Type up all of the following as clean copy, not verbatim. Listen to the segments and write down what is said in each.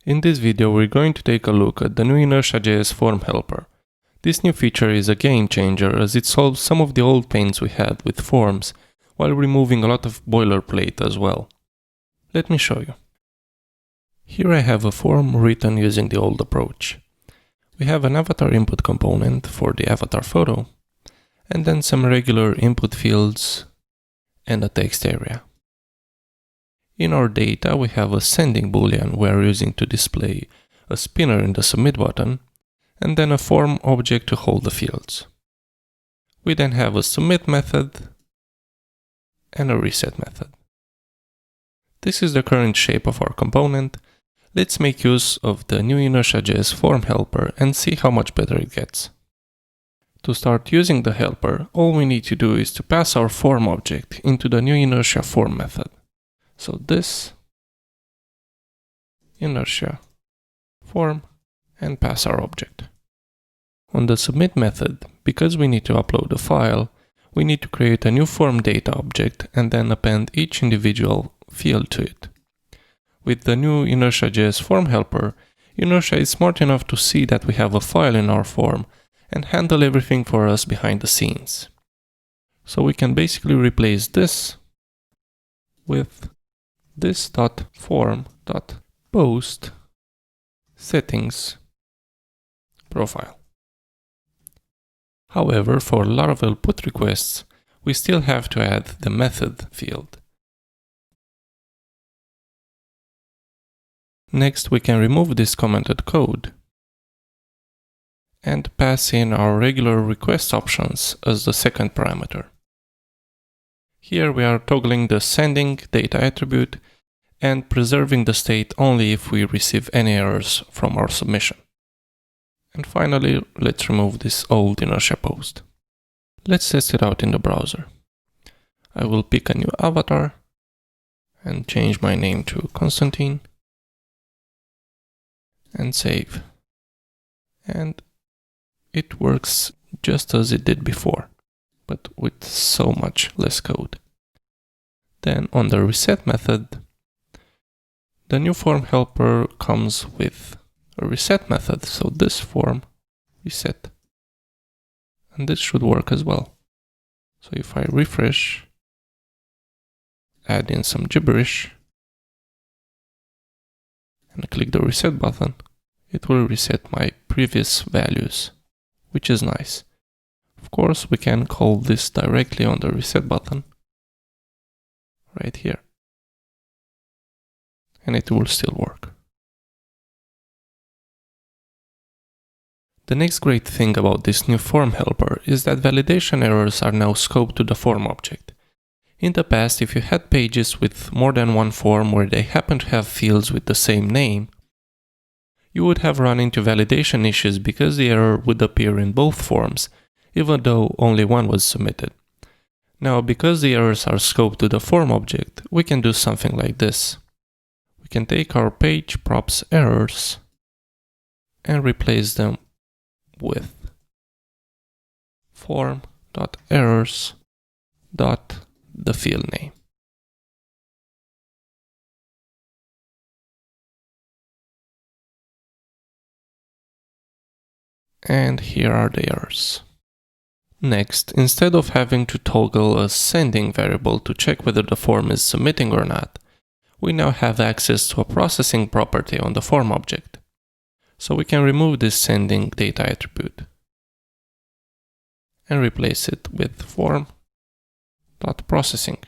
In this video we're going to take a look at the new InertiaJs form helper. This new feature is a game changer as it solves some of the old pains we had with forms, while removing a lot of boilerplate as well. Let me show you. Here I have a form written using the old approach. We have an avatar input component for the avatar photo, and then some regular input fields and a text area. In our data we have a sending boolean we are using to display a spinner in the submit button, and then a form object to hold the fields. We then have a submit method and a reset method. This is the current shape of our component. Let's make use of the new InertiaJs form helper and see how much better it gets. To start using the helper, all we need to do is to pass our form object into the new inertia form method. So this inertia form and pass our object. On the submit method, because we need to upload a file, we need to create a new form data object and then append each individual field to it. With the new InertiaJs form helper, Inertia is smart enough to see that we have a file in our form and handle everything for us behind the scenes. So we can basically replace this with this.form.post settings profile. However, for Laravel put requests, we still have to add the method field. Next, we can remove this commented code and pass in our regular request options as the second parameter. Here we are toggling the sending data attribute and preserving the state only if we receive any errors from our submission. And finally, let's remove this old inertia post. Let's test it out in the browser. I will pick a new avatar and change my name to Constantine and save. And it works just as it did before, but with so much less code. Then on the reset method, the new form helper comes with a reset method, so this form reset. And this should work as well. So if I refresh, add in some gibberish, and click the reset button, it will reset my previous values, which is nice. Of course, we can call this directly on the reset button, right here, and it will still work. The next great thing about this new form helper is that validation errors are now scoped to the form object. In the past, if you had pages with more than one form where they happen to have fields with the same name, you would have run into validation issues because the error would appear in both forms, even though only one was submitted. Now, because the errors are scoped to the form object, we can do something like this. We can take our page props errors and replace them with form.errors.the field name. And here are the errors. Next, instead of having to toggle a sending variable to check whether the form is submitting or not, we now have access to a processing property on the form object. So we can remove this sending data attribute and replace it with form.processing.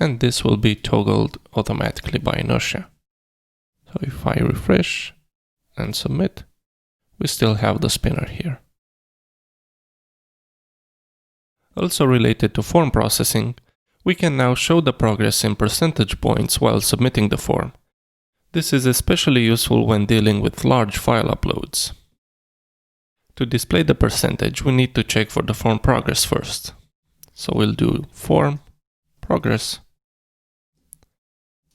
And this will be toggled automatically by Inertia. So if I refresh and submit, we still have the spinner here. Also related to form processing, we can now show the progress in percentage points while submitting the form. This is especially useful when dealing with large file uploads. To display the percentage, we need to check for the form progress first. So we'll do form progress,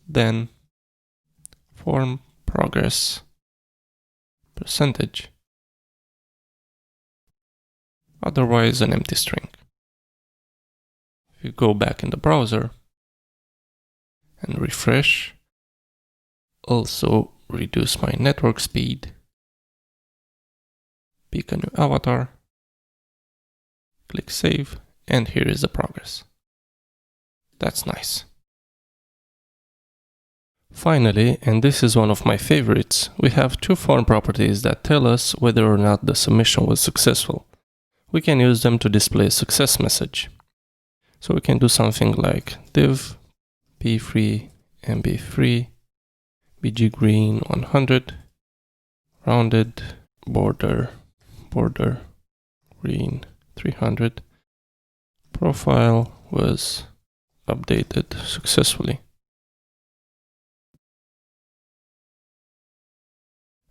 then form progress percentage, otherwise an empty string. If you go back in the browser and refresh, also reduce my network speed, pick a new avatar, click save, and here is the progress. That's nice. Finally, and this is one of my favorites, we have two form properties that tell us whether or not the submission was successful. We can use them to display a success message. So we can do something like div p3 mb3 bg green 100 rounded border green 300 profile was updated successfully.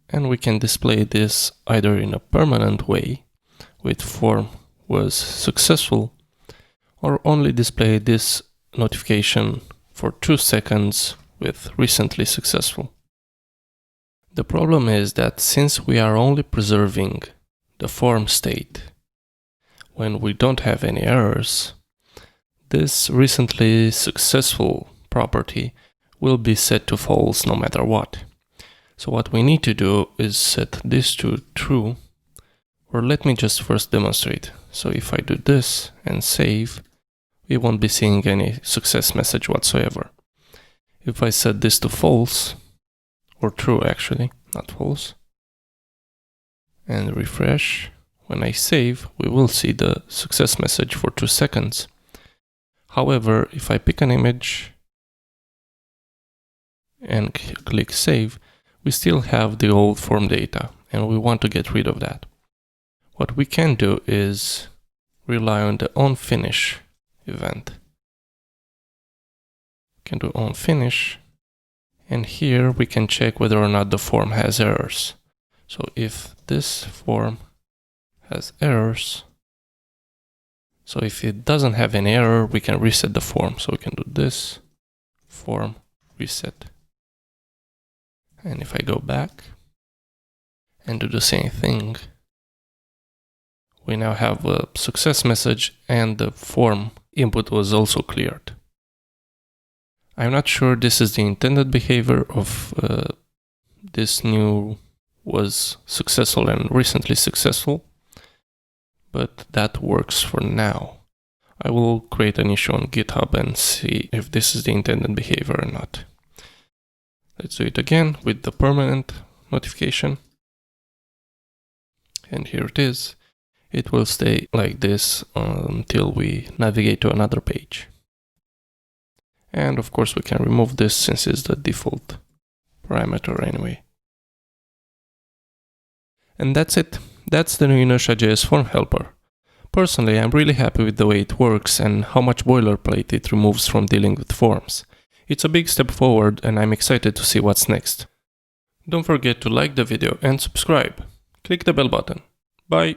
And we can display this either in a permanent way with form was successful, or only display this notification for 2 seconds with recently successful. The problem is that since we are only preserving the form state when we don't have any errors, this recently successful property will be set to false no matter what. So what we need to do is set this to true, or let me just first demonstrate. So if I do this and save, we won't be seeing any success message whatsoever. If I set this to false, or true actually, not false, and refresh, when I save, we will see the success message for 2 seconds. However, if I pick an image and click save, we still have the old form data, and we want to get rid of that. What we can do is rely on the onFinish event. We can do onFinish, and here we can check whether or not the form has errors. So if this form has errors, so if it doesn't have any error, we can reset the form. So we can do this, form, reset. And if I go back and do the same thing, we now have a success message and the form input was also cleared. I'm not sure this is the intended behavior of this new was successful and recently successful, but that works for now. I will create an issue on GitHub and see if this is the intended behavior or not. Let's do it again with the permanent notification. And here it is. It will stay like this until we navigate to another page. And of course we can remove this since it's the default parameter anyway. And that's it. That's the new InertiaJs form helper. Personally, I'm really happy with the way it works and how much boilerplate it removes from dealing with forms. It's a big step forward and I'm excited to see what's next. Don't forget to like the video and subscribe. Click the bell button. Bye!